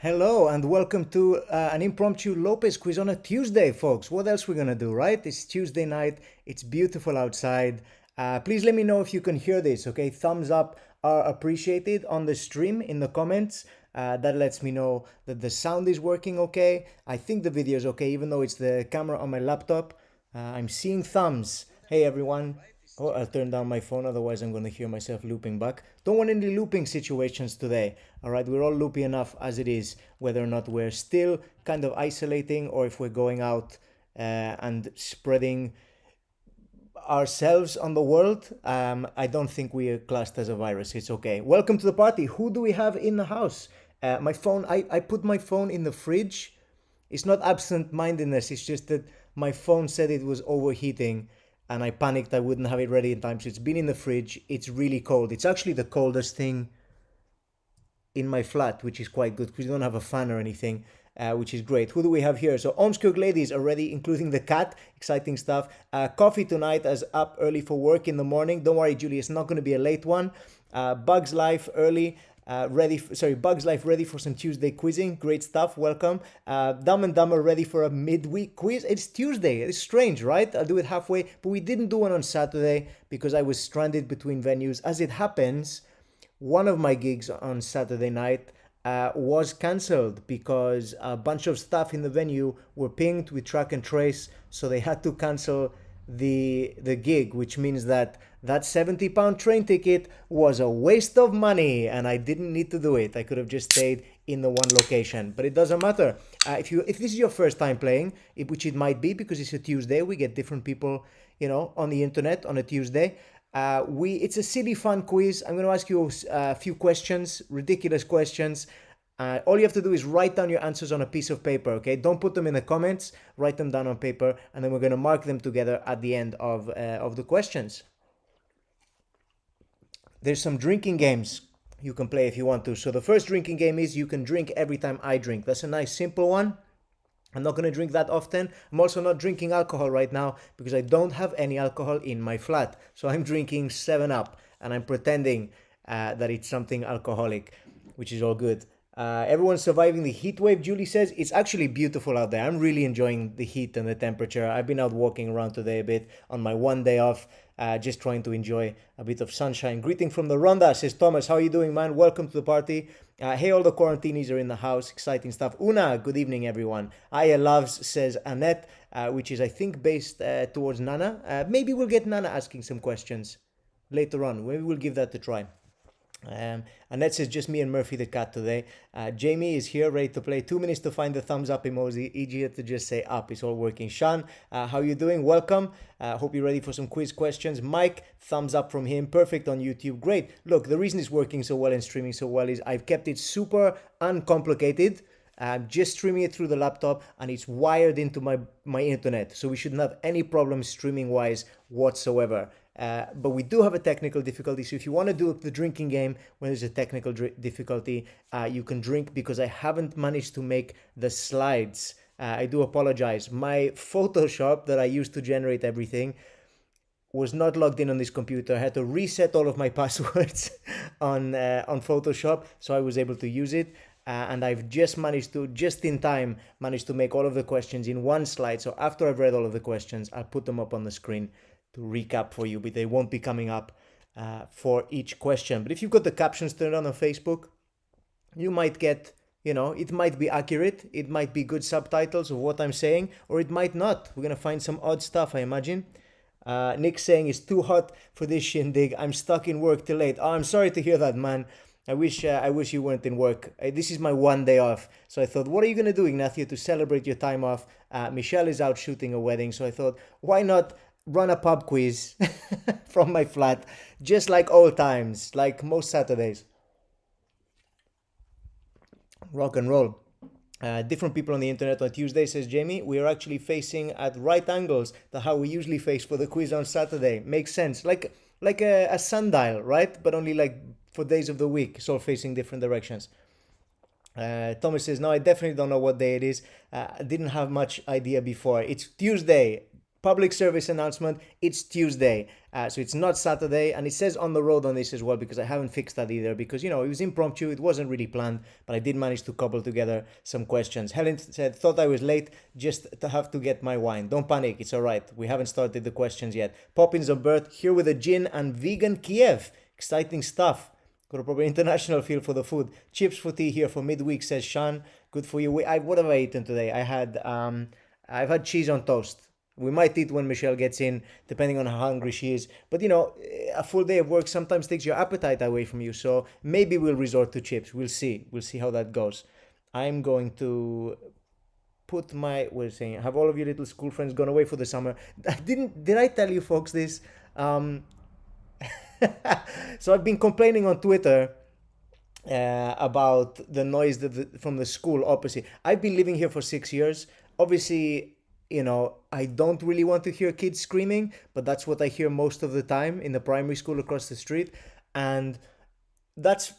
Hello and welcome to an impromptu Lopez quiz on a Tuesday, folks. What else we're gonna do, right? It's Tuesday night. It's beautiful outside. Please let me know if you can hear this, okay? Thumbs up are appreciated on the stream in the comments. That lets me know that the sound is working okay. I think the video is okay, even though it's the camera on my laptop. I'm seeing thumbs. Hey everyone. Oh, I'll turn down my phone, otherwise I'm going to hear myself looping back. Don't want any looping situations today, all right? We're all loopy enough as it is, whether or not we're still kind of isolating or if we're going out and spreading ourselves on the world. I don't think we are classed as a virus. It's okay. Welcome to the party. Who do we have in the house? My phone, I put my phone in the fridge. It's not absent-mindedness. It's just that my phone said it was overheating and I panicked I wouldn't have it ready in time. So it's been in the fridge. It's really cold. It's actually the coldest thing in my flat, which is quite good because we don't have a fan or anything, which is great. Who do we have here? So Omskirk ladies already, including the cat. Exciting stuff. Coffee tonight as up early for work in the morning. Don't worry, Julie, it's not going to be a late one. Bugs Life early. Bugs Life ready for some Tuesday quizzing. Great stuff. Welcome. Dumb and Dumber ready for a midweek quiz. It's Tuesday. It's strange, right? I'll do it halfway, but we didn't do one on Saturday because I was stranded between venues. As it happens, one of my gigs on Saturday night was cancelled because a bunch of staff in the venue were pinged with track and trace, so they had to cancel the gig, which means that £70 train ticket was a waste of money and I didn't need to do it. I could have just stayed in the one location, but it doesn't matter. If this is your first time playing, which it might be because it's a Tuesday, we get different people, on the internet on a Tuesday. It's a silly fun quiz. I'm going to ask you a few questions, ridiculous questions. All you have to do is write down your answers on a piece of paper, okay? Don't put them in the comments. Write them down on paper, and then we're going to mark them together at the end of the questions. There's some drinking games you can play if you want to. So the first drinking game is you can drink every time I drink. That's a nice simple one. I'm not going to drink that often. I'm also not drinking alcohol right now because I don't have any alcohol in my flat. So I'm drinking 7-Up and I'm pretending that it's something alcoholic, which is all good. Everyone's surviving the heat wave, Julie says. It's actually beautiful out there. I'm really enjoying the heat and the temperature. I've been out walking around today a bit on my one day off, just trying to enjoy a bit of sunshine. Greeting from the Ronda, says Thomas. How are you doing, man? Welcome to the party. Hey, all the quarantinis are in the house. Exciting stuff. Una, good evening, everyone. Aya loves, says Annette, which is, I think, based towards Nana. Maybe we'll get Nana asking some questions later on. Maybe we'll give that a try. Annette says just me and Murphy the cat today. Jamie is here ready to play. 2 minutes to find the thumbs up emoji. Easier to just say up. It's all working. Sean, how you doing? Welcome. Hope you're ready for some quiz questions. Mike, thumbs up from him. Perfect on YouTube. Great. Look, the reason it's working so well and streaming so well is I've kept it super uncomplicated. I'm just streaming it through the laptop and it's wired into my internet. So we shouldn't have any problems streaming wise whatsoever. But we do have a technical difficulty. So if you want to do the drinking game when there's a technical difficulty, you can drink because I haven't managed to make the slides. I do apologize. My Photoshop that I used to generate everything was not logged in on this computer. I had to reset all of my passwords on Photoshop so I was able to use it. and I've just in time, managed to make all of the questions in one slide. So after I've read all of the questions, I'll put them up on the screen to recap for you, but they won't be coming up for each question. But if you've got the captions turned on Facebook, you might get, it might be accurate, it might be good subtitles of what I'm saying, or it might not. We're gonna find some odd stuff, I imagine. Nick saying it's too hot for this shindig. I'm stuck in work till late. Oh, I'm sorry to hear that, man. I wish you weren't in work. This is my one day off. So I thought, what are you gonna do, Ignacio, to celebrate your time off? Michelle is out shooting a wedding, so I thought, why not run a pub quiz from my flat, just like old times, like most Saturdays. Rock and roll. Different people on the internet on Tuesday, says Jamie. We are actually facing at right angles to how we usually face for the quiz on Saturday. Makes sense. Like a sundial, right? But only like for days of the week, so facing different directions. Thomas says, no, I definitely don't know what day it is. I didn't have much idea before. It's Tuesday. Public service announcement, it's Tuesday. So it's not Saturday, and it says on the road on this as well, because I haven't fixed that either, because, it was impromptu, it wasn't really planned, but I did manage to cobble together some questions. Helen said, thought I was late, just to have to get my wine. Don't panic, it's all right. We haven't started the questions yet. Poppins of Birth, here with a gin and vegan Kiev. Exciting stuff. Got a proper international feel for the food. Chips for tea here for midweek, says Sean. Good for you. What have I eaten today? I've had cheese on toast. We might eat when Michelle gets in, depending on how hungry she is. But, a full day of work sometimes takes your appetite away from you. So maybe we'll resort to chips. We'll see. We'll see how that goes. I'm going to put have all of your little school friends gone away for the summer? Did I tell you folks this? So I've been complaining on Twitter about the noise from the school opposite. I've been living here for 6 years. Obviously, I don't really want to hear kids screaming, but that's what I hear most of the time in the primary school across the street. And that's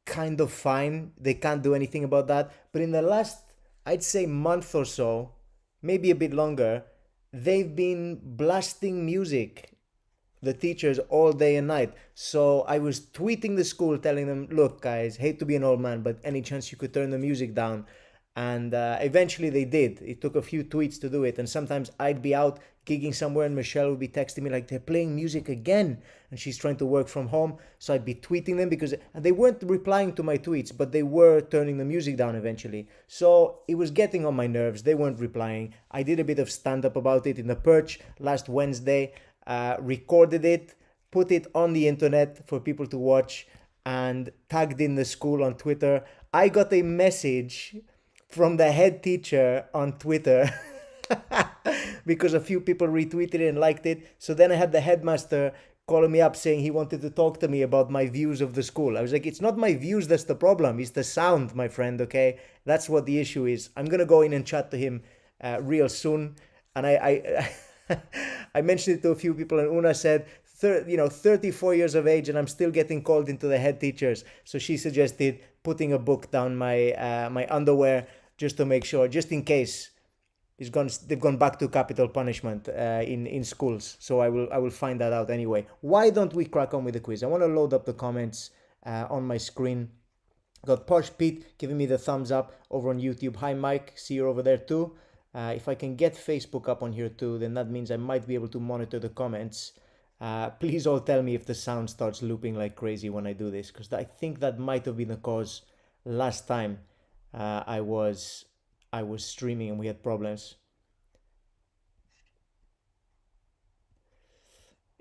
kind of fine. They can't do anything about that. But in the last, I'd say, month or so, maybe a bit longer, they've been blasting music, the teachers, all day and night. So I was tweeting the school telling them, look, guys, hate to be an old man, but any chance you could turn the music down? And eventually they did. It took a few tweets to do it. And sometimes I'd be out gigging somewhere and Michelle would be texting me like, they're playing music again. And she's trying to work from home. So I'd be tweeting them because they weren't replying to my tweets, but they were turning the music down eventually. So it was getting on my nerves. They weren't replying. I did a bit of stand-up about it in the Perch last Wednesday, recorded it, put it on the internet for people to watch, and tagged in the school on Twitter. I got a message from the head teacher on Twitter because a few people retweeted it and liked it. So then I had the headmaster calling me up saying he wanted to talk to me about my views of the school. I was like, it's not my views that's the problem. It's the sound, my friend, okay? That's what the issue is. I'm going to go in and chat to him real soon. And I mentioned it to a few people, and Una said, 34 years of age and I'm still getting called into the head teachers. So she suggested putting a book down my underwear just to make sure, just in case they've gone back to capital punishment in schools. So I will find that out anyway. Why don't we crack on with the quiz? I want to load up the comments on my screen. Got Posh Pete giving me the thumbs up over on YouTube. Hi Mike, see you over there too. If I can get Facebook up on here too, then that means I might be able to monitor the comments. Please all tell me if the sound starts looping like crazy when I do this, because I think that might have been the cause last time I was streaming and we had problems.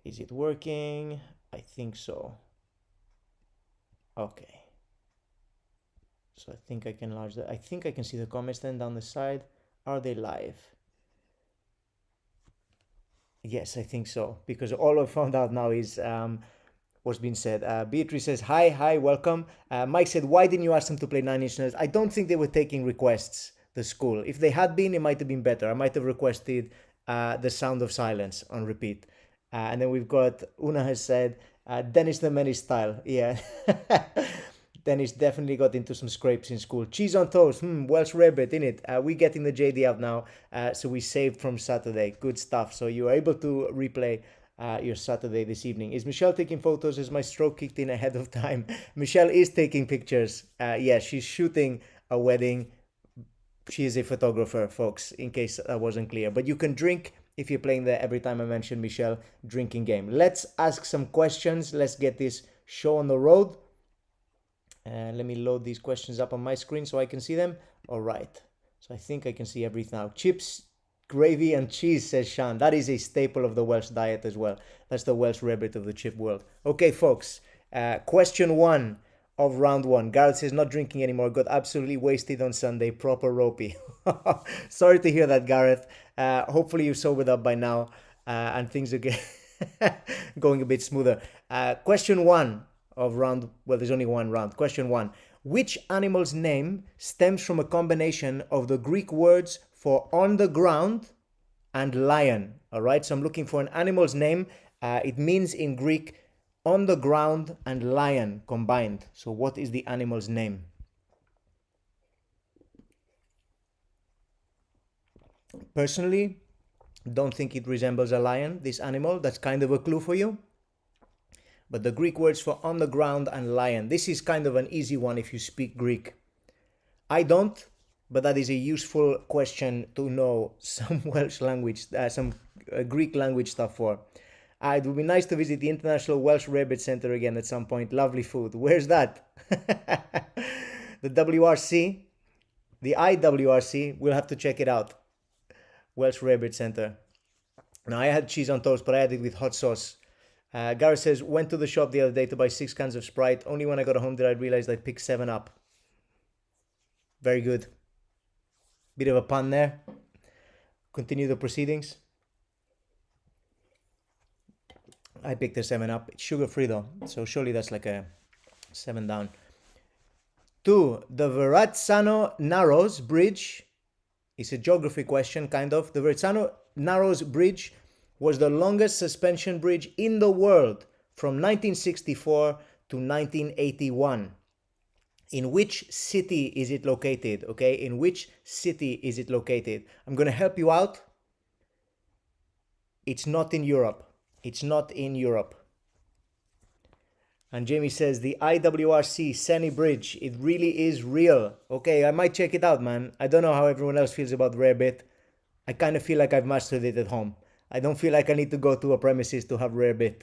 Is it working? I think so. Okay. So I think I can enlarge that. I think I can see the comments then down the side. Are they live? Yes, I think so, because all I've found out now is what's been said. Beatrice says, hi, welcome. Mike said, why didn't you ask them to play Nine Inch Nails? I don't think they were taking requests, the school. If they had been, it might have been better. I might have requested The Sound of Silence on repeat. And then we've got, Una has said, Dennis the Menace style. Yeah. Dennis definitely got into some scrapes in school. Cheese on toast, Welsh rarebit, innit? We getting the JD out now, so we saved from Saturday. Good stuff. So you are able to replay your Saturday this evening. Is Michelle taking photos? Is my stroke kicked in ahead of time? Michelle is taking pictures. Yeah, she's shooting a wedding. She is a photographer, folks, in case that wasn't clear. But you can drink if you're playing the every time I mention Michelle drinking game. Let's ask some questions. Let's get this show on the road. Let me load these questions up on my screen so I can see them. All right. So I think I can see everything now. Chips, gravy, and cheese, says Sean. That is a staple of the Welsh diet as well. That's the Welsh rabbit of the chip world. Okay, folks. Question 1 of round 1. Gareth says, not drinking anymore. Got absolutely wasted on Sunday. Proper ropey. Sorry to hear that, Gareth. Hopefully you sobered up by now and things are going a bit smoother. Question 1 of round, well, there's only one round. Question 1. Which animal's name stems from a combination of the Greek words for on the ground and lion? All right, so I'm looking for an animal's name. It means in Greek on the ground and lion combined. So what is the animal's name? Personally, don't think it resembles a lion, this animal. That's kind of a clue for you. But the Greek words for on the ground and lion. This is kind of an easy one if you speak Greek. I don't, but that is a useful question to know some Welsh language, some Greek language stuff for. It would be nice to visit the International Welsh Rabbit Center again at some point. Lovely food. Where's that? The WRC, the IWRC, we'll have to check it out. Welsh Rabbit Center. Now, I had cheese on toast, but I had it with hot sauce. Gareth says, went to the shop the other day to buy 6 cans of Sprite. Only when I got home did I realize I picked 7 up. Very good. Bit of a pun there. Continue the proceedings. I picked a 7 up. It's sugar-free though, so surely that's like a 7 down. 2. The Verrazzano Narrows Bridge. It's a geography question, kind of. The Verrazzano Narrows Bridge was the longest suspension bridge in the world from 1964 to 1981. In which city is it located? Okay, in which city is it located? I'm going to help you out. It's not in Europe. It's not in Europe. And Jamie says, the IWRC Seni Bridge, it really is real. Okay, I might check it out, man. I don't know how everyone else feels about Rarebit. I kind of feel like I've mastered it at home. I don't feel like I need to go to a premises to have Rarebit.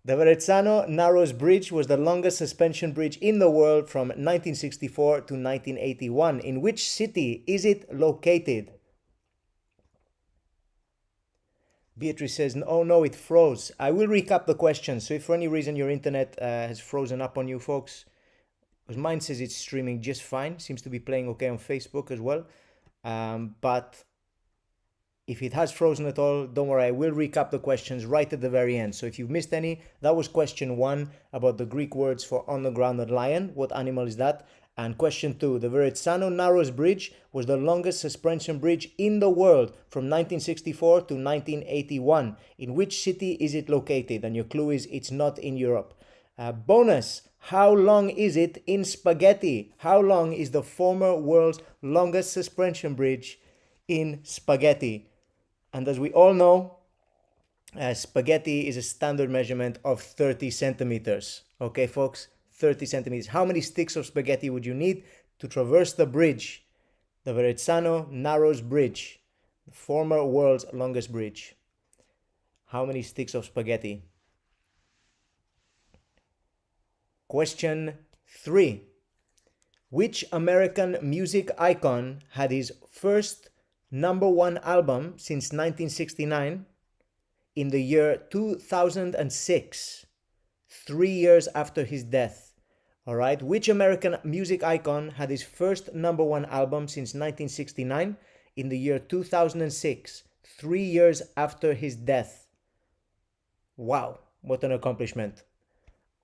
The Verrazzano Narrows Bridge was the longest suspension bridge in the world from 1964 to 1981. In which city is it located? Beatrice says, oh no, it froze. I will recap the question. So if for any reason your internet has frozen up on you folks, because mine says it's streaming just fine. Seems to be playing okay on Facebook as well. But if it has frozen at all, don't worry, I will recap the questions right at the very end. So if you've missed any, that was question 1 about the Greek words for on the ground and lion. What animal is that? And question 2, the Verrazzano Narrows Bridge was the longest suspension bridge in the world from 1964 to 1981. In which city is it located? And your clue is it's not in Europe. Bonus, how long is it in spaghetti? How long is the former world's longest suspension bridge in spaghetti? And as we all know, spaghetti is a standard measurement of 30 centimeters. Okay, folks, 30 centimeters. How many sticks of spaghetti would you need to traverse the bridge? The Verrazzano Narrows Bridge, the former world's longest bridge. How many sticks of spaghetti? Question 3. Which American music icon had his first #1 album since 1969 in the year 2006, 3 years after his death? All right, which American music icon had his first #1 album since 1969 in the year 2006, 3 years after his death? Wow, what an accomplishment.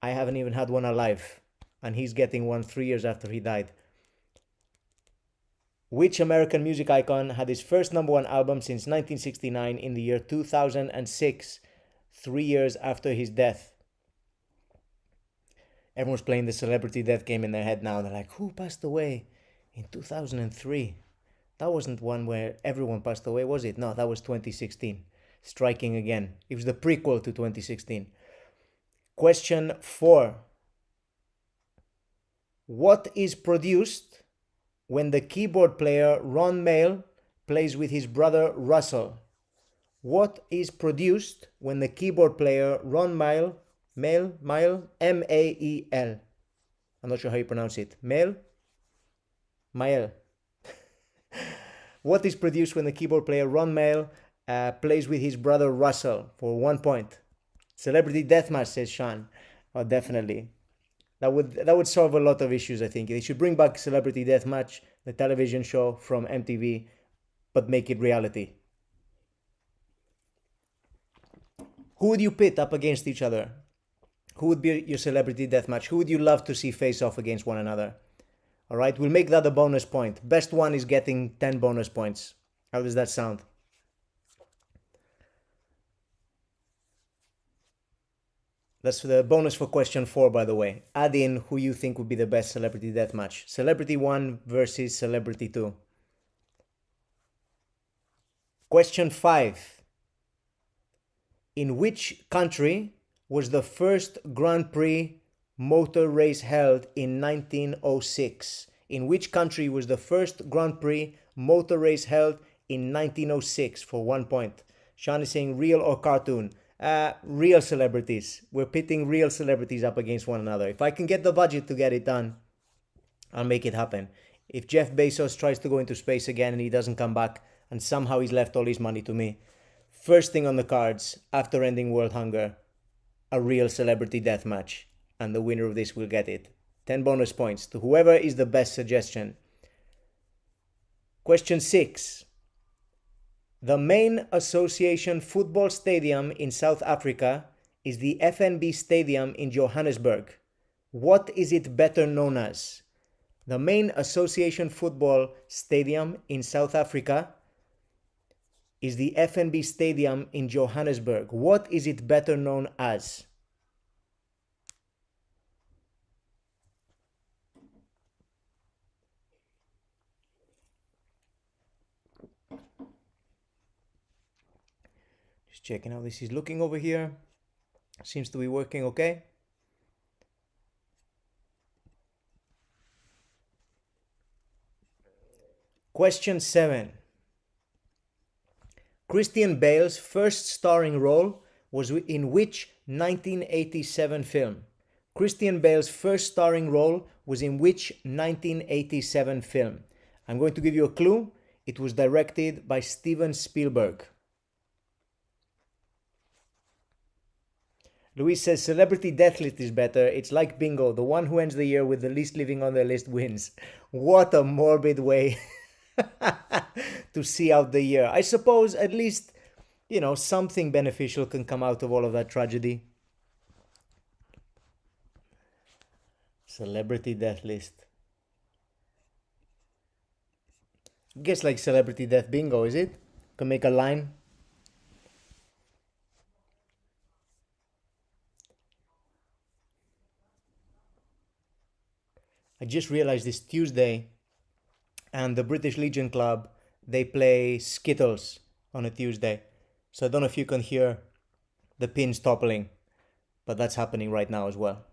I haven't even had one alive, and he's getting one 3 years after he died. Which American music icon had his first #1 album since 1969 in the year 2006, 3 years after his death? Everyone's playing the celebrity death game in their head now. They're like, who passed away in 2003? That wasn't one where everyone passed away, was it? No, that was 2016. striking again. It was the prequel to 2016. Question 4. What is produced when the keyboard player Ron Mael plays with his brother Russell? What is produced when the keyboard player Ron Mael, M-A-E-L. I'm not sure how you pronounce it. Mael? What is produced when the keyboard player Ron Mael plays with his brother Russell? For 1 point. Celebrity Deathmatch, says Sean. Oh, definitely. That would solve a lot of issues, I think. They should bring back Celebrity Deathmatch, the television show from MTV, but make it reality. Who would you pit up against each other? Who would be your Celebrity Deathmatch? Who would you love to see face off against one another? All right, we'll make that a bonus point. Best one is getting 10 bonus points. How does that sound? That's the bonus for question 4, by the way. Add in who you think would be the best Celebrity Deathmatch. Celebrity 1 versus Celebrity 2. Question 5. In which country was the first Grand Prix motor race held in 1906? In which country was the first Grand Prix motor race held in 1906? For 1 point. Sean is saying real or cartoon. Real celebrities. We're pitting real celebrities up against one another. If I can get the budget to get it done, I'll make it happen. If Jeff Bezos tries to go into space again and he doesn't come back, and somehow he's left all his money to me, first thing on the cards, after ending world hunger, a real Celebrity Deathmatch. And the winner of this will get it. 10 bonus points to whoever is the best suggestion. Question 6. The main association football stadium in South Africa is the FNB Stadium in Johannesburg. What is it better known as? The main association football stadium in South Africa is the FNB Stadium in Johannesburg. What is it better known as? Just checking how this is looking over here. Seems to be working okay. Question 7. Christian Bale's first starring role was in which 1987 film? Christian Bale's first starring role was in which 1987 film? I'm going to give you a clue. It was directed by Steven Spielberg. Luis says Celebrity Death List is better. It's like bingo. The one who ends the year with the least living on their list wins. What a morbid way to see out the year. I suppose at least, something beneficial can come out of all of that tragedy. Celebrity Death List. I guess like Celebrity Death Bingo, is it? Can make a line. I just realized this Tuesday, and the British Legion Club, they play Skittles on a Tuesday. So I don't know if you can hear the pins toppling, but that's happening right now as well.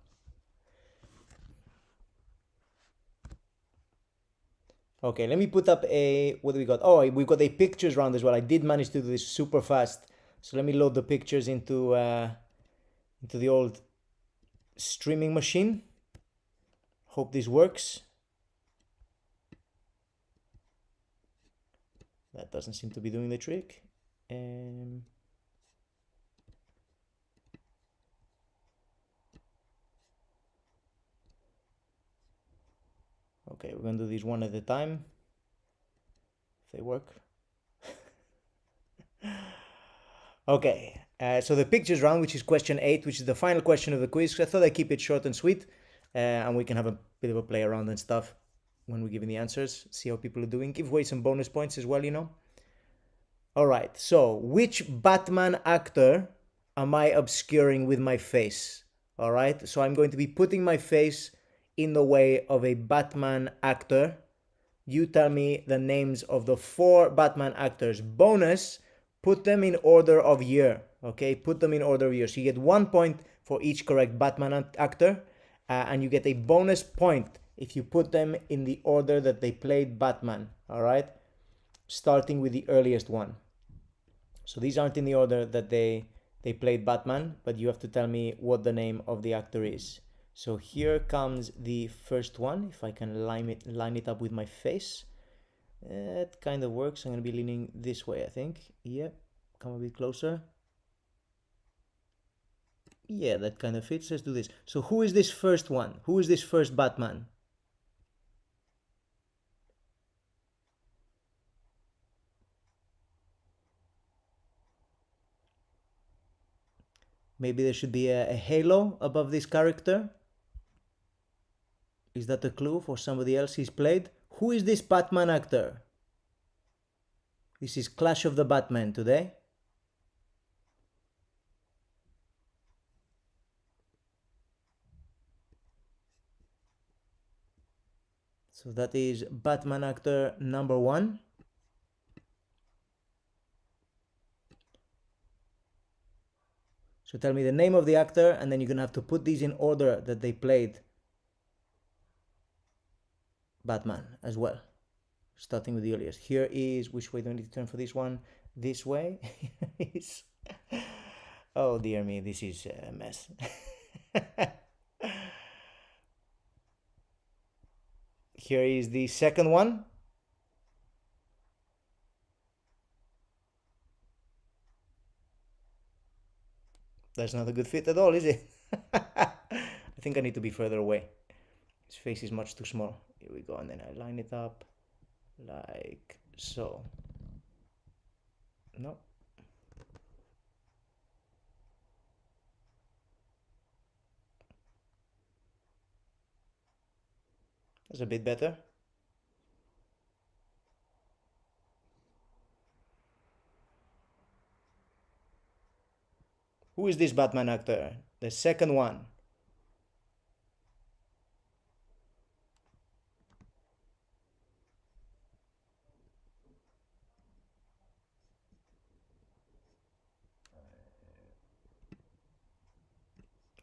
Okay, let me put up what do we got? Oh, we've got a pictures round as well. I did manage to do this super fast. So let me load the pictures into the old streaming machine. Hope this works. That doesn't seem to be doing the trick. Okay, we're going to do these one at a time. If they work. Okay, so the pictures round, which is question 8, which is the final question of the quiz. I thought I'd keep it short and sweet. And we can have a bit of a play around and stuff when we're giving the answers, see how people are doing. Give away some bonus points as well, All right, so which Batman actor am I obscuring with my face? All right, so I'm going to be putting my face in the way of a Batman actor. You tell me the names of the 4 Batman actors. Bonus, put them in order of year. Okay, put them in order of year. So you get 1 point for each correct Batman actor, and you get a bonus point if you put them in the order that they played Batman. All right, starting with the earliest one. So these aren't in the order that they played Batman, but you have to tell me what the name of the actor is. So here comes the first one. If I can line it up with my face, it kind of works. I'm gonna be leaning this way, I think. Yeah, come a bit closer. Yeah, that kind of fits. Let's do this. So who is this first one? Who is this first Batman? Maybe there should be a halo above this character. Is that a clue for somebody else he's played? Who is this Batman actor? This is Clash of the Batman today. So that is Batman actor number 1. So tell me the name of the actor, and then you're gonna have to put these in order that they played Batman as well. Starting with the earliest. Here is, which way do I need to turn for this one? This way. Oh dear me, this is a mess. Here is the second one. That's not a good fit at all, is it? I think I need to be further away. His face is much too small. Here we go, and then I line it up like so. No. That's a bit better. Who is this Batman actor? The second one.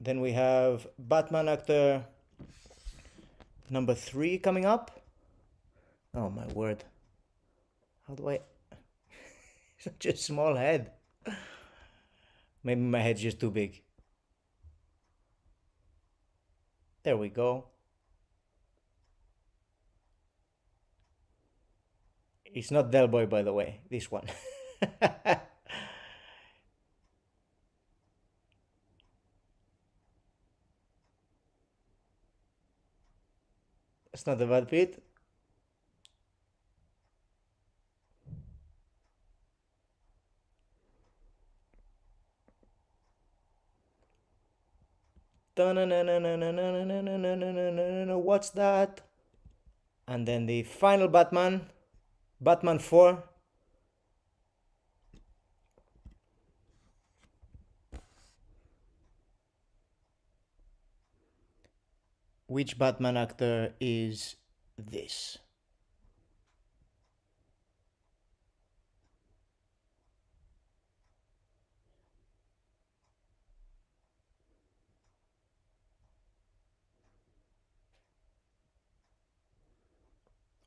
Then we have Batman actor number 3 coming up. Oh my word. How do I... Such a small head. Maybe my head's just too big. There we go. It's not Del Boy, by the way, this one. It's not a bad fit. What's that? And then the final Batman, Batman 4. Which Batman actor is this?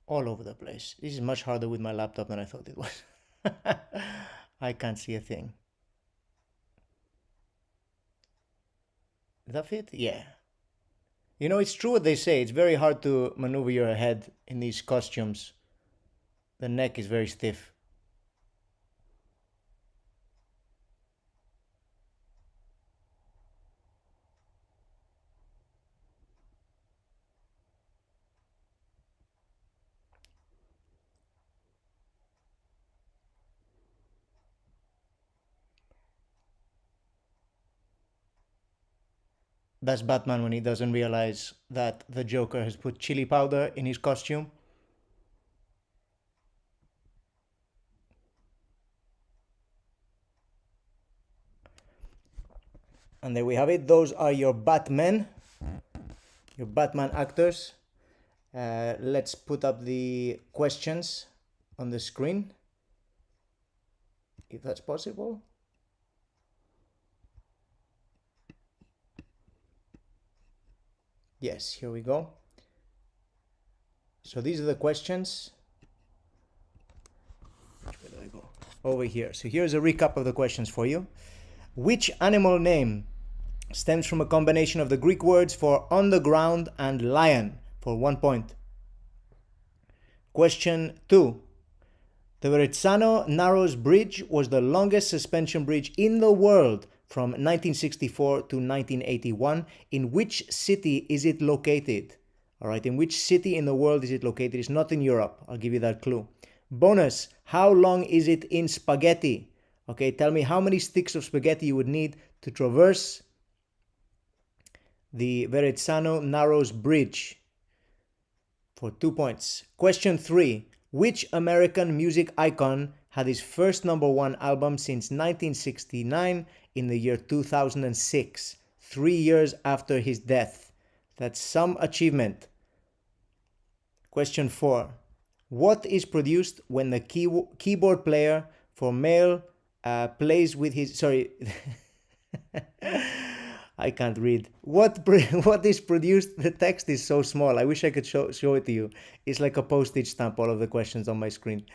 All over the place. This is much harder with my laptop than I thought it was. I can't see a thing. Does that fit? Yeah. You know, it's true what they say. It's very hard to maneuver your head in these costumes. The neck is very stiff. That's Batman when he doesn't realize that the Joker has put chili powder in his costume. And there we have it. Those are your Batmen, your Batman actors. Let's put up the questions on the screen. if that's possible. Yes, here we go. So these are the questions. Where did I go? Over here. So here's a recap of the questions for you. Which animal name stems from a combination of the Greek words for on the ground and lion? For 1 point. Question 2. The Verrazzano Narrows Bridge was the longest suspension bridge in the world from 1964 to 1981. In which city is it located? All right, in which city in the world is it located? It's not in Europe. I'll give you that clue. Bonus, how long is it in spaghetti? Okay, tell me how many sticks of spaghetti you would need to traverse the Verrazzano Narrows Bridge. For 2 points. Question 3. Which American music icon had his first #1 album since 1969 in the year 2006, 3 years after his death? That's some achievement. Question 4. What is produced when the keyboard player for male plays with his... Sorry. I can't read. What is produced? The text is so small. I wish I could show it to you. It's like a postage stamp, all of the questions on my screen.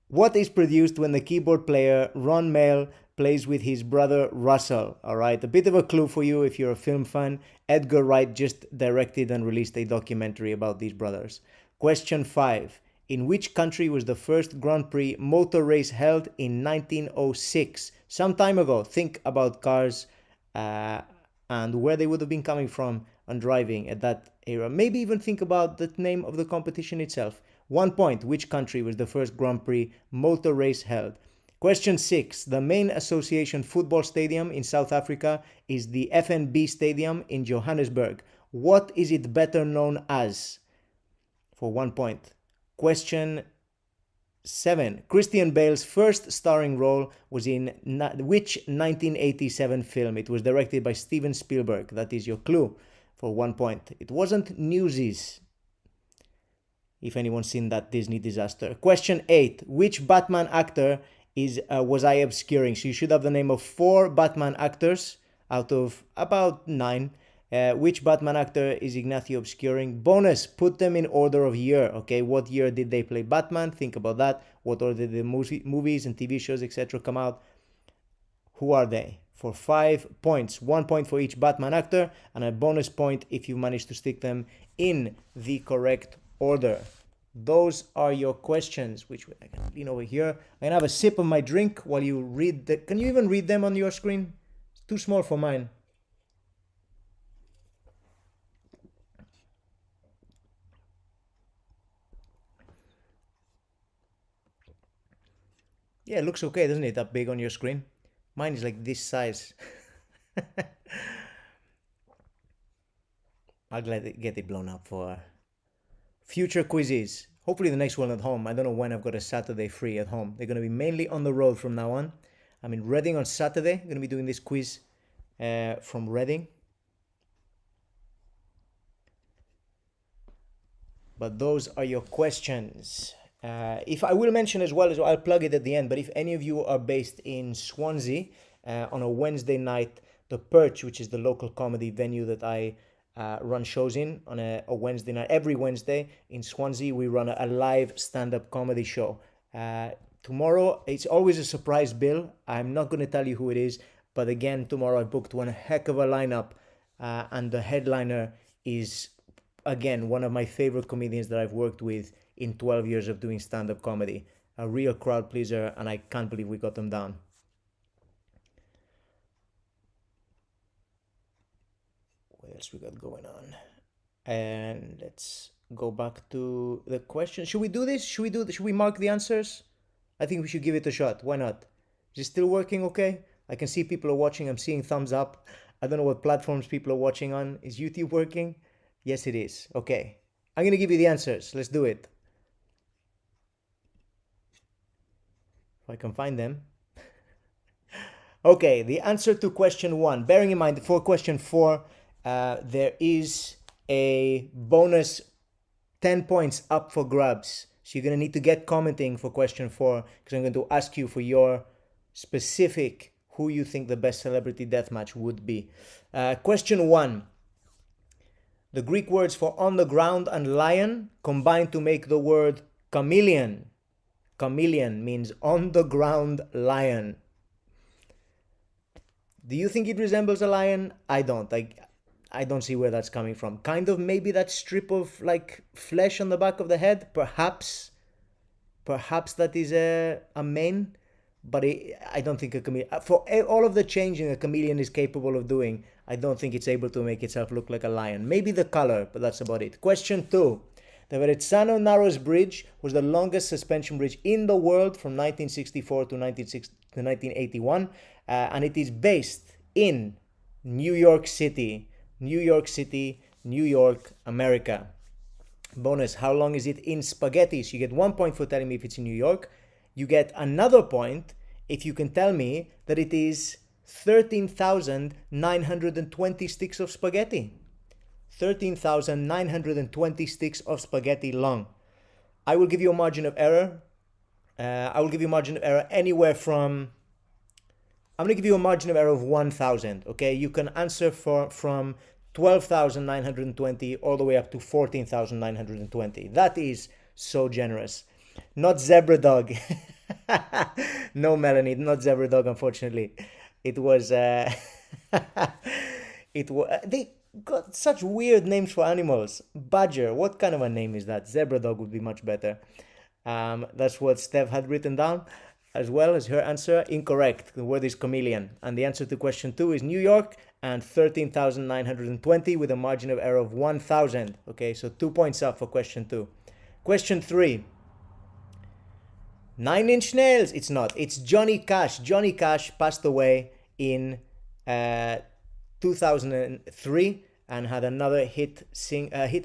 What is produced when the keyboard player Ron Mael plays with his brother Russell? All right, a bit of a clue for you if you're a film fan. Edgar Wright just directed and released a documentary about these brothers. Question 5. In which country was the first Grand Prix motor race held in 1906? Some time ago. Think about cars and where they would have been coming from and driving at that era. Maybe even think about the name of the competition itself. 1 point. Which country was the first Grand Prix motor race held? Question 6. The main association football stadium in South Africa is the FNB Stadium in Johannesburg. What is it better known as? For 1 point. Question 7. Christian Bale's first starring role was in which 1987 film? It was directed by Steven Spielberg. That is your clue for 1 point. It wasn't Newsies, if anyone's seen that Disney disaster. Question 8. Which Batman actor was I obscuring? So you should have the name of 4 Batman actors out of about 9. Which Batman actor is Ignacio obscuring? Bonus, put them in order of year. Okay, what year did they play Batman? Think about that. What order did the movies and TV shows, etc. come out? Who are they? For 5 points. 1 point for each Batman actor and a bonus point if you manage to stick them in the correct order. Those are your questions, which I can lean over here. I'm going to have a sip of my drink while you read the... Can you even read them on your screen? It's too small for mine. Yeah, it looks okay, doesn't it? That big on your screen. Mine is like this size. I'll get it blown up for future quizzes. Hopefully the next one at home. I don't know when I've got a Saturday free at home. They're going to be mainly on the road from now on. I'm in Reading on Saturday. I'm going to be doing this quiz from Reading. But those are your questions. If I will mention as well, I'll plug it at the end, but if any of you are based in Swansea on a Wednesday night, The Perch, which is the local comedy venue that I run shows in on a Wednesday night, every Wednesday in Swansea, we run a live stand-up comedy show. Tomorrow, it's always a surprise bill. I'm not going to tell you who it is, but again, tomorrow I booked one heck of a lineup, and the headliner is, again, one of my favorite comedians that I've worked with in 12 years of doing stand-up comedy. A real crowd pleaser, and I can't believe we got them down. What else we got going on? And let's go back to the question. Should we do this? Should we mark the answers? I think we should give it a shot. Why not? Is it still working okay? I can see people are watching. I'm seeing thumbs up. I don't know what platforms people are watching on. Is YouTube working? Yes, it is. Okay. I'm going to give you the answers. Let's do it. If I can find them. Okay, the answer to question 1. Bearing in mind, for question 4, there is a bonus 10 points up for grabs So you're going to need to get commenting for question 4, because I'm going to ask you for your specific who you think the best celebrity deathmatch would be. Question 1. The Greek words for on the ground and lion combine to make the word chameleon. Chameleon means on the ground lion. Do you think it resembles a lion? I don't. I don't see where that's coming from. Kind of maybe that strip of like flesh on the back of the head. Perhaps that is a mane. But I don't think a chameleon, for all of the changing a chameleon is capable of doing, I don't think it's able to make itself look like a lion. Maybe the color, but that's about it. Question 2. The Verrazzano Narrows Bridge was the longest suspension bridge in the world from 1964 to 1981, and it is based in New York City, New York, America. Bonus, how long is it in spaghetti? So you get 1 point for telling me if it's in New York. You get another point if you can tell me that it is 13,920 sticks of spaghetti. 13,920 sticks of spaghetti long. I will give you a margin of error. Anywhere from... I'm going to give you a margin of error of 1,000, okay? You can answer from 12,920 all the way up to 14,920. That is so generous. Not zebra dog. No, Melanie, not zebra dog, unfortunately. It was they got such weird names for animals. Badger, what kind of a name is that? Zebra dog would be much better. That's what Steph had written down, as well as her answer. Incorrect. The word is chameleon. And the answer to question 2 is New York and 13,920 with a margin of error of 1,000. Okay, so 2 points up for question 2. Question 3. 9 Inch Nails. It's not. It's Johnny Cash. Johnny Cash passed away in 2003 and had another hit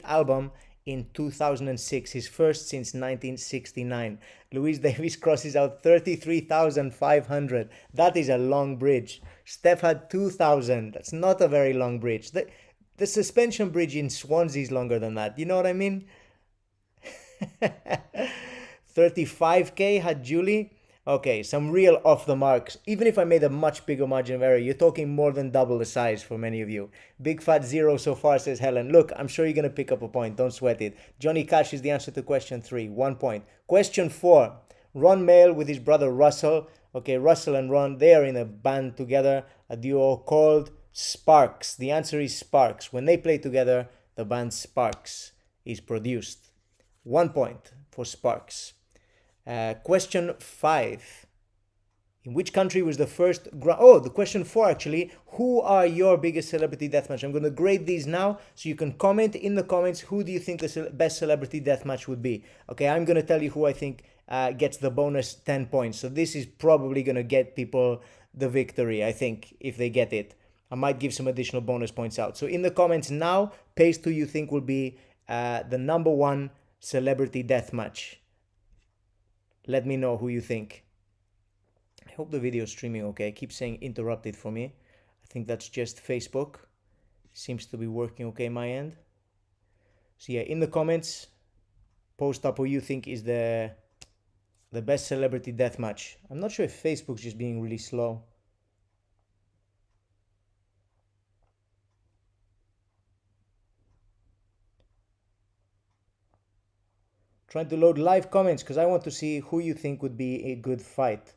album in 2006, his first since 1969. Louise Davis crosses out 33,500. That is a long bridge. Steph had 2,000. That's not a very long bridge. The suspension bridge in Swansea is longer than that. You know what I mean? 35k had Julie. Okay, some real off the marks. Even if I made a much bigger margin of error, you're talking more than double the size for many of you. Big fat 0 so far, says Helen. Look, I'm sure you're going to pick up a point. Don't sweat it. Johnny Cash is the answer to question 3. 1 point. Question 4. Ron Mail with his brother Russell. Okay, Russell and Ron, they are in a band together, a duo called Sparks. The answer is Sparks. When they play together, the band Sparks is produced. 1 point for Sparks. Question 5. In which country was the first... the question 4 actually. Who are your biggest celebrity deathmatch? I'm going to grade these now so you can comment in the comments who do you think the best celebrity deathmatch would be. Okay, I'm going to tell you who I think gets the bonus 10 points. So this is probably going to get people the victory, I think, if they get it. I might give some additional bonus points out. So in the comments now, paste who you think will be the number 1 celebrity deathmatch. Let me know who you think. I hope the video is streaming okay. I keep saying interrupted for me. I think that's just Facebook. Seems to be working okay my end. So yeah, in the comments, post up who you think is the best celebrity deathmatch. I'm not sure if Facebook's just being really slow. Trying to load live comments because I want to see who you think would be a good fight.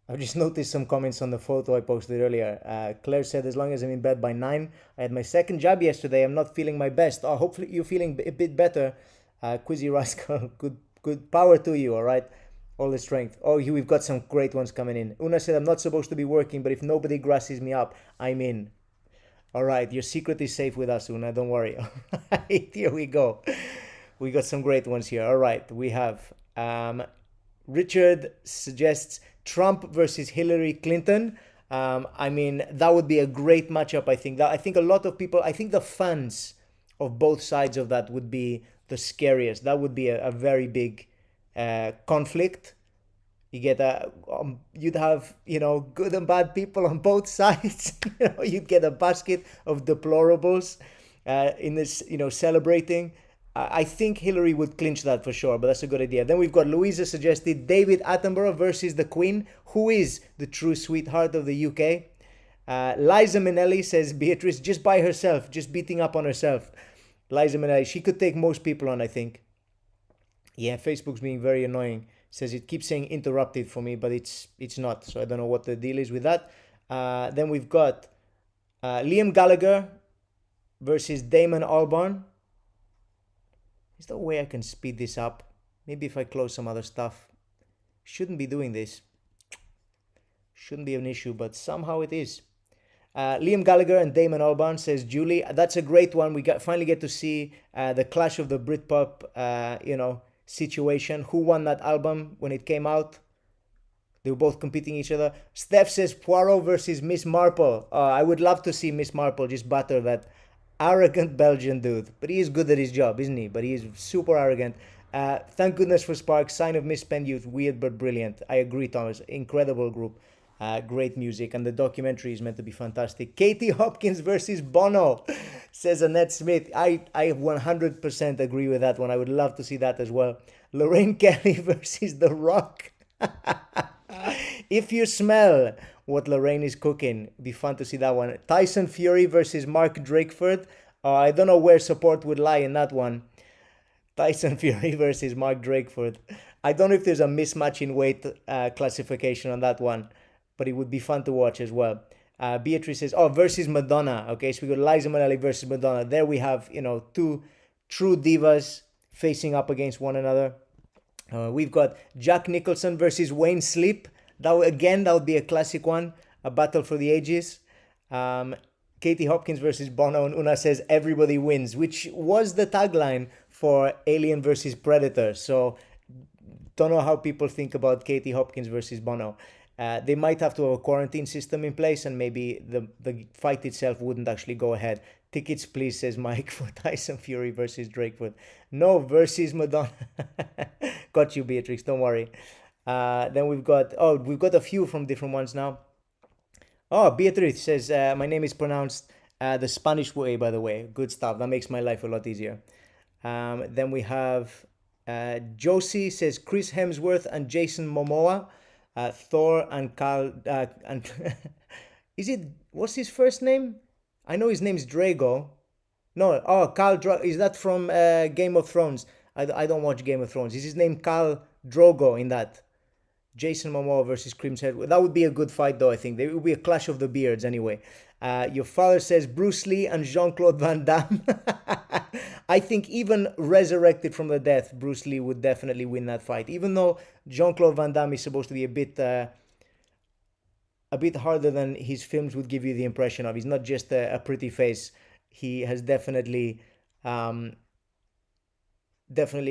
I've just noticed some comments on the photo I posted earlier. Claire said, as long as I'm in bed by 9. I had my second jab yesterday. I'm not feeling my best. Oh, hopefully you're feeling a bit better. Quizzy Rascal, good power to you, all right? All the strength. Oh, we've got some great ones coming in. Una said, I'm not supposed to be working, but if nobody grasses me up, I'm in. All right, your secret is safe with us, Una. Don't worry. All right, here we go. We got some great ones here. All right, we have Richard suggests Trump versus Hillary Clinton. I mean, that would be a great matchup, I think. I think a lot of people, I think the fans of both sides of that would be the scariest. That would be a very big conflict. You get you'd have, good and bad people on both sides. You'd get a basket of deplorables. in this, celebrating. I think Hillary would clinch that for sure, but that's a good idea. Then we've got Louisa suggested David Attenborough versus the Queen. Who is the true sweetheart of the UK? Liza Minnelli says Beatrice just by herself, just beating up on herself. Liza Minnelli, she could take most people on, I think. Yeah, Facebook's being very annoying. Says it keeps saying interrupted for me, but it's not. So I don't know what the deal is with that. Then we've got Liam Gallagher versus Damon Albarn. Is there a way I can speed this up? Maybe if I close some other stuff. Shouldn't be doing this. Shouldn't be an issue, but somehow it is. Liam Gallagher and Damon Albarn, says Julie. That's a great one. We finally get to see the clash of the Britpop, situation. Who won that album when it came out? They were both competing each other. Steph says Poirot versus Miss Marple. I would love to see Miss Marple just batter that arrogant Belgian dude. But he is good at his job, isn't he? But he is super arrogant. Thank goodness for Sparks. Sign of misspent youth. Weird but brilliant. I agree, Thomas. Incredible group. Great music. And the documentary is meant to be fantastic. Katie Hopkins versus Bono, says Annette Smith. I 100% agree with that one. I would love to see that as well. Lorraine Kelly versus The Rock. If you smell what Lorraine is cooking, it'd be fun to see that one. Tyson Fury versus Mark Drakeford. I don't know where support would lie in that one. Tyson Fury versus Mark Drakeford. I don't know if there's a mismatch in weight classification on that one, but it would be fun to watch as well. Beatrice says, versus Madonna. Okay, so we got Liza Minnelli versus Madonna. There we have, two true divas facing up against one another. We've got Jack Nicholson versus Wayne Sleep. That would be a classic one, a battle for the ages. Katie Hopkins versus Bono, and Una says everybody wins, which was the tagline for Alien versus Predator. So don't know how people think about Katie Hopkins versus Bono. They might have to have a quarantine system in place, and maybe the fight itself wouldn't actually go ahead. Tickets, please, says Mike, for Tyson Fury versus Drakeford. No, versus Madonna. Got you, Beatrix. Don't worry. Then we've got a few from different ones now. Beatriz says, my name is pronounced the Spanish way, by the way. Good stuff. That makes my life a lot easier. Then we have Josie says Chris Hemsworth and Jason Momoa. Thor and Carl and what's his first name? I know his name's Drago. No, Khal Drogo. Is that from Game of Thrones? I don't watch Game of Thrones. Is his name Khal Drogo in that? Jason Momoa versus Chris Hemsworth. That would be a good fight, though, I think. There would be a clash of the beards anyway. Your father says Bruce Lee and Jean-Claude Van Damme. I think even resurrected from the death, Bruce Lee would definitely win that fight. Even though Jean-Claude Van Damme is supposed to be a bit harder than his films would give you the impression of. He's not just a pretty face. He has definitely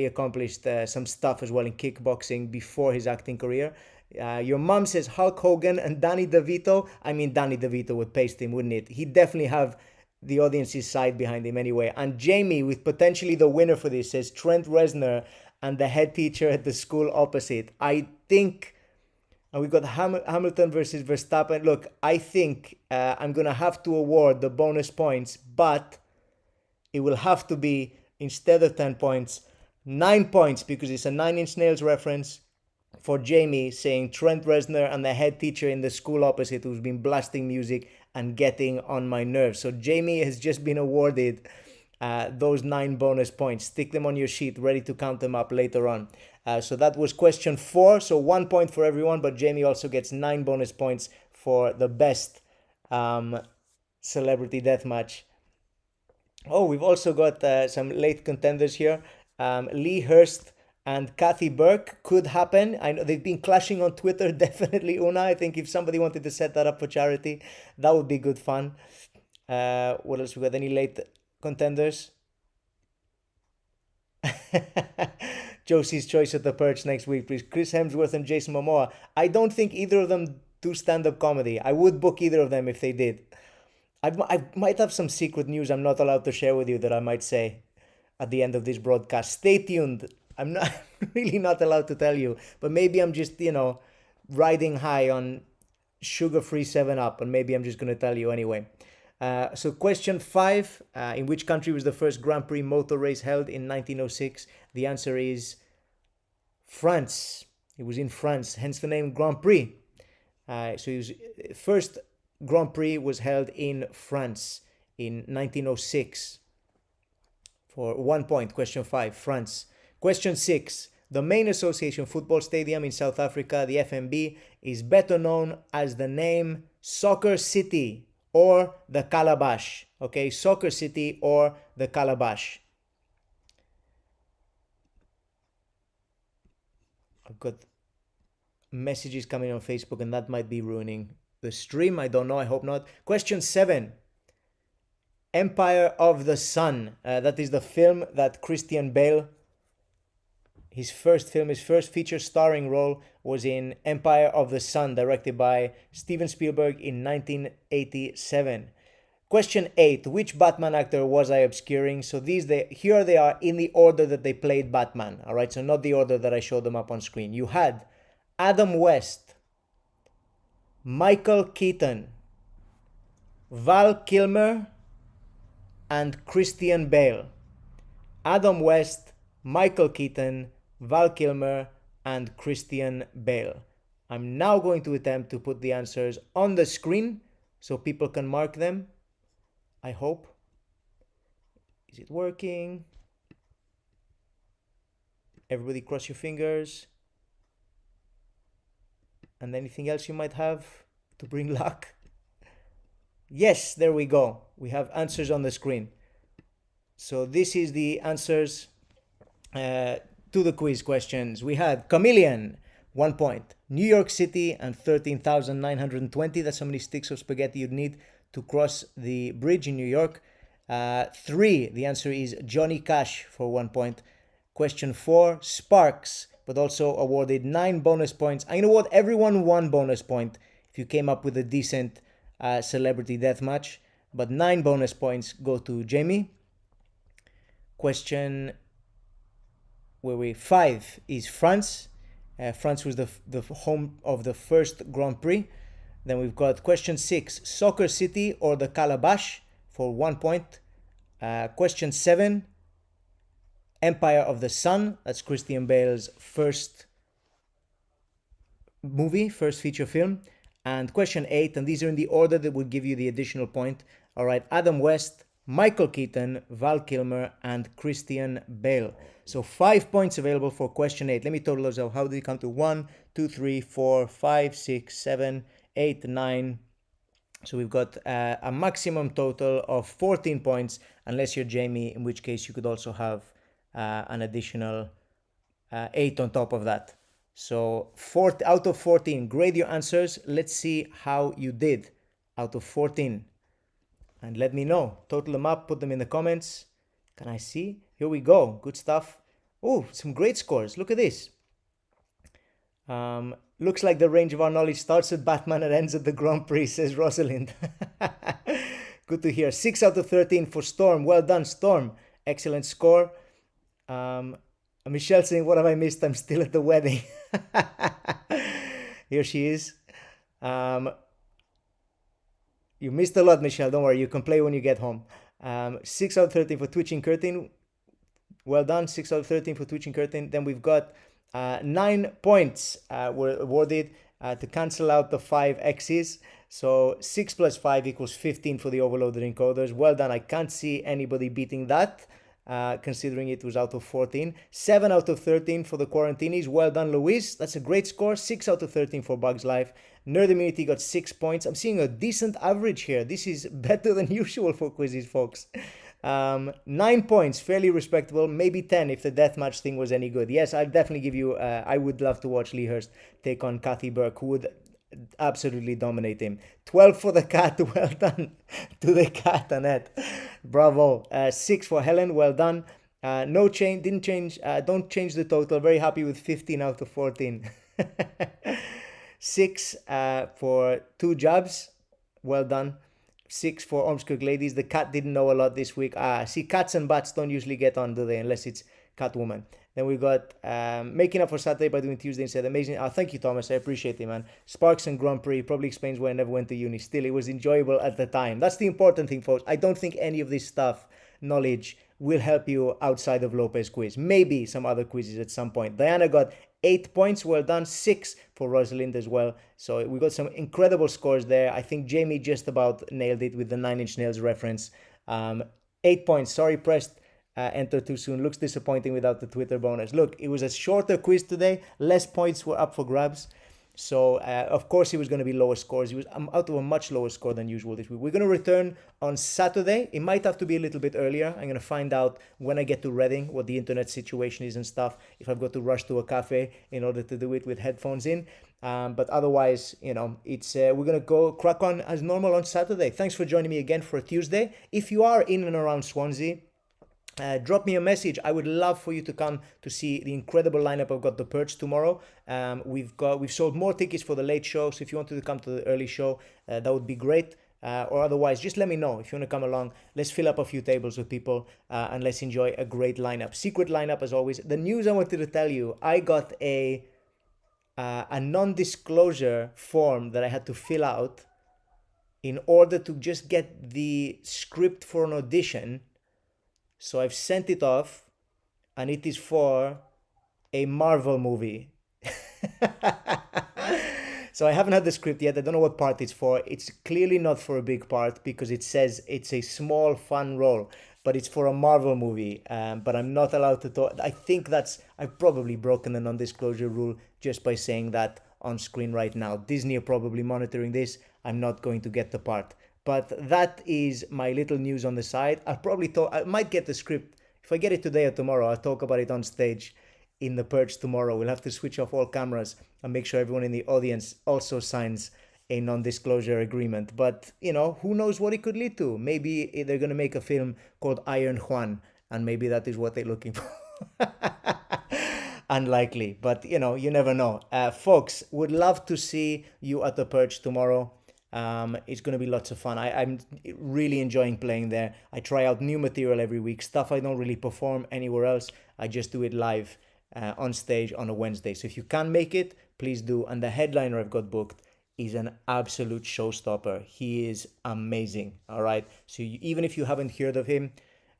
accomplished some stuff as well in kickboxing before his acting career. Your mom says Hulk Hogan and Danny DeVito. I mean, Danny DeVito would paste him, wouldn't it? He'd definitely have the audience's side behind him anyway. And Jamie, with potentially the winner for this, says Trent Reznor and the head teacher at the school opposite. I think, and we've got Hamilton versus Verstappen. Look, I think I'm going to have to award the bonus points, but it will have to be, instead of 10 points, 9 points, because it's a Nine Inch Nails reference for Jamie saying Trent Reznor and the head teacher in the school opposite who's been blasting music and getting on my nerves. So Jamie has just been awarded those 9 bonus points. Stick them on your sheet, ready to count them up later on. So that was question 4. So 1 point for everyone, but Jamie also gets 9 bonus points for the best celebrity deathmatch. We've also got some late contenders here. Lee Hurst and Kathy Burke could happen. I know they've been clashing on Twitter, definitely, Una. I think if somebody wanted to set that up for charity, that would be good fun. What else we got? Any late contenders? Josie's choice at the perch next week, please. Chris Hemsworth and Jason Momoa. I don't think either of them do stand-up comedy. I would book either of them if they did. I might have some secret news I'm not allowed to share with you that I might say at the end of this broadcast. Stay tuned. I'm really not allowed to tell you, but maybe I'm just, riding high on sugar-free 7-Up, and maybe I'm just going to tell you anyway. So question 5, in which country was the first Grand Prix motor race held in 1906? The answer is France. It was in France, hence the name Grand Prix. First Grand Prix was held in France in 1906. For 1 point, question 5, France. Question 6, the main association football stadium in South Africa, the FNB, is better known as the name Soccer City or the Calabash. Okay, Soccer City or the Calabash. I've got messages coming on Facebook and that might be ruining the stream. I don't know, I hope not. Question 7. Empire of the Sun. That is the film that Christian Bale, his first feature starring role was in Empire of the Sun, directed by Steven Spielberg in 1987. Question 8. Which Batman actor was I obscuring? So here they are in the order that they played Batman. All right, so not the order that I showed them up on screen. You had Adam West, Michael Keaton, Val Kilmer, and Christian Bale. Adam West, Michael Keaton, Val Kilmer, and Christian Bale. I'm now going to attempt to put the answers on the screen so people can mark them. I hope. Is it working? Everybody cross your fingers. And anything else you might have to bring luck? Yes, there we go. We have answers on the screen. So this is the answers to the quiz questions. We had Chameleon, 1 point. New York City and 13,920. That's how many sticks of spaghetti you'd need to cross the bridge in New York. 3, the answer is Johnny Cash for 1 point. Question 4, Sparks, but also awarded 9 bonus points. I'm going to award everyone 1 bonus point if you came up with a decent celebrity death match, but 9 bonus points go to Jamie. Question 5 is France. France was the home of the first Grand Prix. Then we've got question 6, Soccer City or the Calabash for 1 point. Question 7, Empire of the Sun. That's Christian Bale's first movie, first feature film. And question 8, and these are in the order that would give you the additional point. All right, Adam West, Michael Keaton, Val Kilmer, and Christian Bale. So 5 points available for question 8. Let me total those out. How do you come to 1, 2, 3, 4, 5, 6, 7, 8, 9. So we've got a maximum total of 14 points, unless you're Jamie, in which case you could also have an additional 8 on top of that. So 4 out of 14. Grade your answers. Let's see how you did out of 14. And let me know. Total them up. Put them in the comments. Can I see? Here we go. Good stuff. Oh, some great scores. Look at this. Looks like the range of our knowledge starts at Batman and ends at the Grand Prix, says Rosalind. Good to hear. 6 out of 13 for Storm. Well done, Storm. Excellent score. Michelle saying, what have I missed? I'm still at the wedding. Here she is. You missed a lot, Michelle. Don't worry. You can play when you get home. 6 out of 13 for Twitching Curtain. Well done. 6 out of 13 for Twitching Curtain. Then we've got 9 points were awarded to cancel out the 5 X's. So 6 plus 5 equals 15 for the overloaded encoders. Well done. I can't see anybody beating that, considering it was out of 14. 7 out of 13 for the Quarantinis. Well done, Luis. That's a great score. 6 out of 13 for Bugs Life. Nerd Immunity got 6 points. I'm seeing a decent average here. This is better than usual for quizzes, folks. 9 points, fairly respectable. Maybe 10 if the deathmatch thing was any good. Yes, I'll definitely give you. I would love to watch Lee Hurst take on Kathy Burke, who would absolutely dominate him. 12 for the cat. Well done to the cat, Annette. Bravo. 6 for Helen. Well done. No change. Didn't change. Don't change the total. Very happy with 15 out of 14. 6 for 2 jabs. Well done. 6 for Ormskirk Ladies. The cat didn't know a lot this week. See, cats and bats don't usually get on, do they? Unless it's Catwoman. Then we got Making Up for Saturday by Doing Tuesday instead. Amazing. Thank you, Thomas. I appreciate it, man. Sparks and Grand Prix probably explains why I never went to uni. Still, it was enjoyable at the time. That's the important thing, folks. I don't think any of this stuff, knowledge, will help you outside of Lopez Quiz. Maybe some other quizzes at some point. Diana got 8 points. Well done. 6 for Rosalind as well. So we got some incredible scores there. I think Jamie just about nailed it with the 9 Inch Nails reference. 8 points. Sorry, pressed enter too soon. Looks disappointing without the Twitter bonus. Look, it was a shorter quiz today. Less points were up for grabs. So, of course, it was going to be lower scores. He was out of a much lower score than usual this week. We're going to return on Saturday. It might have to be a little bit earlier. I'm going to find out when I get to Reading what the internet situation is and stuff. If I've got to rush to a cafe in order to do it with headphones in. But otherwise, it's we're going to go crack on as normal on Saturday. Thanks for joining me again for a Tuesday. If you are in and around Swansea, drop me a message. I would love for you to come to see the incredible lineup I've got the Perch tomorrow. We've sold more tickets for the late show, so if you wanted to come to the early show, that would be great. Or otherwise, just let me know if you want to come along. Let's fill up a few tables with people and let's enjoy a great lineup. Secret lineup as always. The news I wanted to tell you, I got a non-disclosure form that I had to fill out in order to just get the script for an audition. So I've sent it off, and it is for a Marvel movie. So I haven't had the script yet. I don't know what part it's for. It's clearly not for a big part because it says it's a small, fun role. But it's for a Marvel movie. But I'm not allowed to talk. I think I've probably broken the non-disclosure rule just by saying that on screen right now. Disney are probably monitoring this. I'm not going to get the part. But that is my little news on the side. I might get the script. If I get it today or tomorrow, I'll talk about it on stage in the Perch tomorrow. We'll have to switch off all cameras and make sure everyone in the audience also signs a non-disclosure agreement. But, who knows what it could lead to. Maybe they're going to make a film called Iron Juan, and maybe that is what they're looking for. Unlikely, but, you never know. Folks, would love to see you at the Perch tomorrow. It's going to be lots of fun. I'm really enjoying playing there. I try out new material every week, stuff I don't really perform anywhere else. I just do it live on stage on a Wednesday. So if you can make it, please do. And the headliner I've got booked is an absolute showstopper. He is amazing. All right. So even if you haven't heard of him,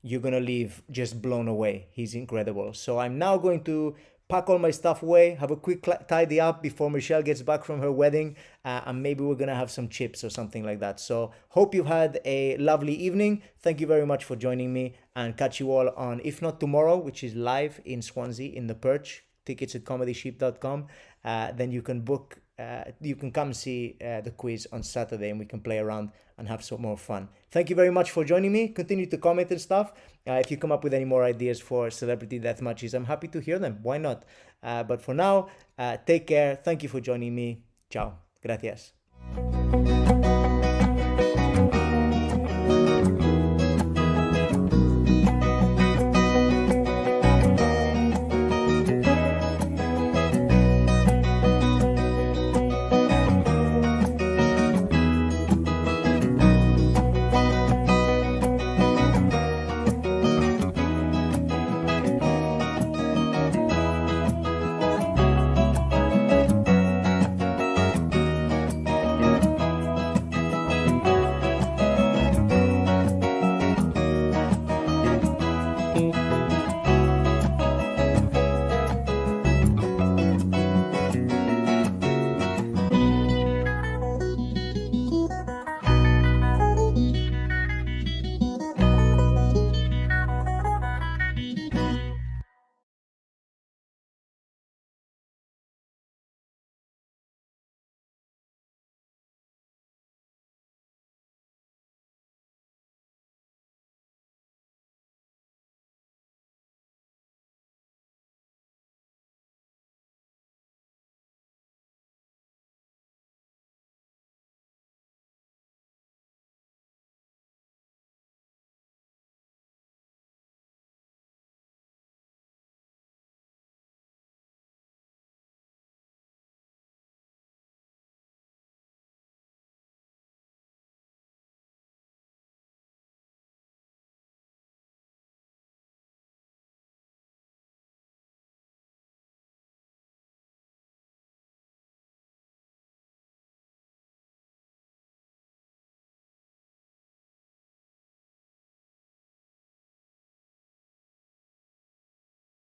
you're going to leave just blown away. He's incredible. So I'm now going to pack all my stuff away, have a quick tidy up before Michelle gets back from her wedding, and maybe we're gonna have some chips or something like that. So hope you've had a lovely evening. Thank you very much for joining me, and catch you all on, if not tomorrow, which is live in Swansea in the Perch, tickets at comedysheep.com. Then you can book, you can come see the quiz on Saturday, and we can play around and have some more fun. Thank you very much for joining me. Continue to comment and stuff. If you come up with any more ideas for celebrity death matches, I'm happy to hear them. Why not? But for now, take care. Thank you for joining me. Ciao. Gracias.